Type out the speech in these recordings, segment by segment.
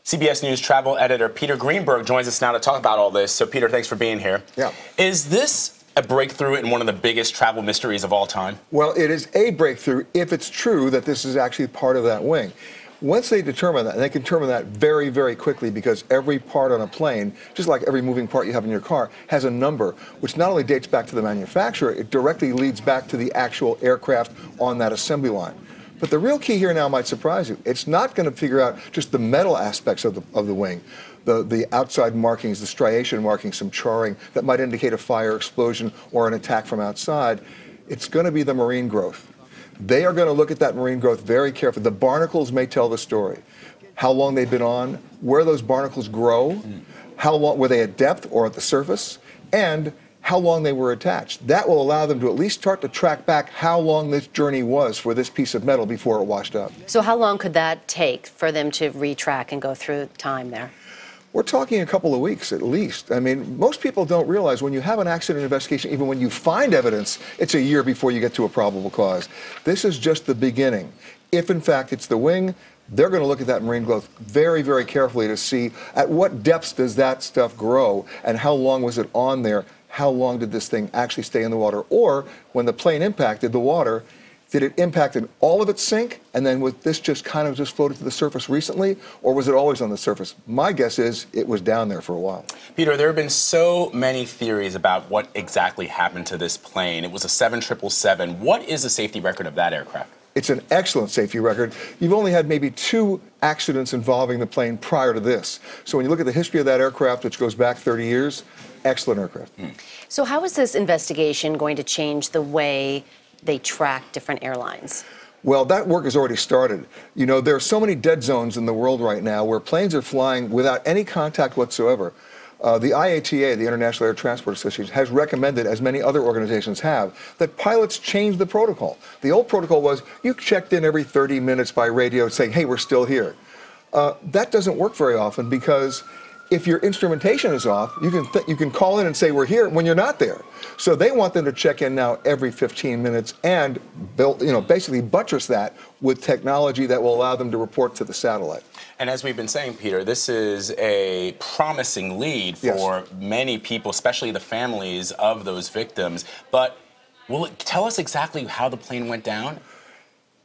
CBS News travel editor Peter Greenberg joins us now to talk about all this. So, Peter, thanks for being here. Yeah. Is this a breakthrough in one of the biggest travel mysteries of all time? Well, it is a breakthrough if it's true that this is actually part of that wing. Once they determine that, and they can determine that very, very quickly because every part on a plane, just like every moving part you have in your car, has a number, which not only dates back to the manufacturer, it directly leads back to the actual aircraft on that assembly line. But the real key here now might surprise you. It's not going to figure out just the metal aspects of the wing, the outside markings, the striation markings, some charring that might indicate a fire, explosion, or an attack from outside. It's going to be the marine growth. They are going to look at that marine growth very carefully. The barnacles may tell the story. How long they've been on, where those barnacles grow, how long were they at depth or at the surface, and how long they were attached. That will allow them to at least start to track back how long this journey was for this piece of metal before it washed up. So how long could that take for them to retrack and go through time there? We're talking a couple of weeks at least. I mean, most people don't realize when you have an accident investigation, even when you find evidence, it's a year before you get to a probable cause. This is just the beginning. If in fact it's the wing, they're going to look at that marine growth very, very carefully to see at what depths does that stuff grow and how long was it on there. How long did this thing actually stay in the water? Or when the plane impacted the water, did it impact in all of its sink and then with this just kind of just floated to the surface recently, or was it always on the surface? My guess is it was down there for a while. Peter, there have been so many theories about what exactly happened to this plane. It was a 777. What is the safety record of that aircraft? It's an excellent safety record. You've only had maybe 2 accidents involving the plane prior to this. So when you look at the history of that aircraft, which goes back 30 years, excellent aircraft. So how is this investigation going to change the way they track different airlines? Well, that work has already started. You know, there are so many dead zones in the world right now where planes are flying without any contact whatsoever. The IATA, the International Air Transport Association, has recommended, as many other organizations have, that pilots change the protocol. The old protocol was you checked in every 30 minutes by radio saying, hey, we're still here. That doesn't work very often because if your instrumentation is off, you can call in and say we're here when you're not there. So they want them to check in now every 15 minutes and basically buttress that with technology that will allow them to report to the satellite. And as we've been saying, Peter, this is a promising lead for many people, especially the families of those victims. But will it tell us exactly how the plane went down?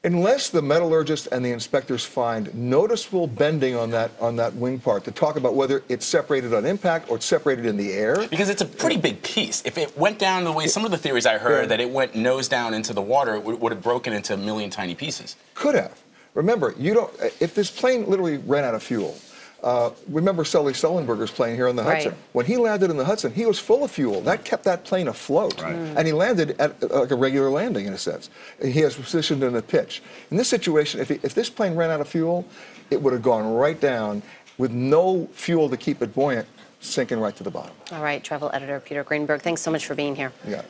Unless the metallurgists and the inspectors find noticeable bending on that wing part to talk about whether it's separated on impact or it's separated in the air. Because it's a pretty big piece. If it went down the way, some of the theories I heard that it went nose down into the water, it would have broken into a million tiny pieces. Could have. Remember, if this plane literally ran out of fuel, remember Sully Sullenberger's plane here on the Hudson. When he landed in the Hudson, he was full of fuel. That kept that plane afloat. And he landed at like a regular landing, in a sense. He has positioned in a pitch. In this situation, if this plane ran out of fuel, it would have gone right down with no fuel to keep it buoyant, sinking right to the bottom. All right, travel editor Peter Greenberg, thanks so much for being here. Yeah.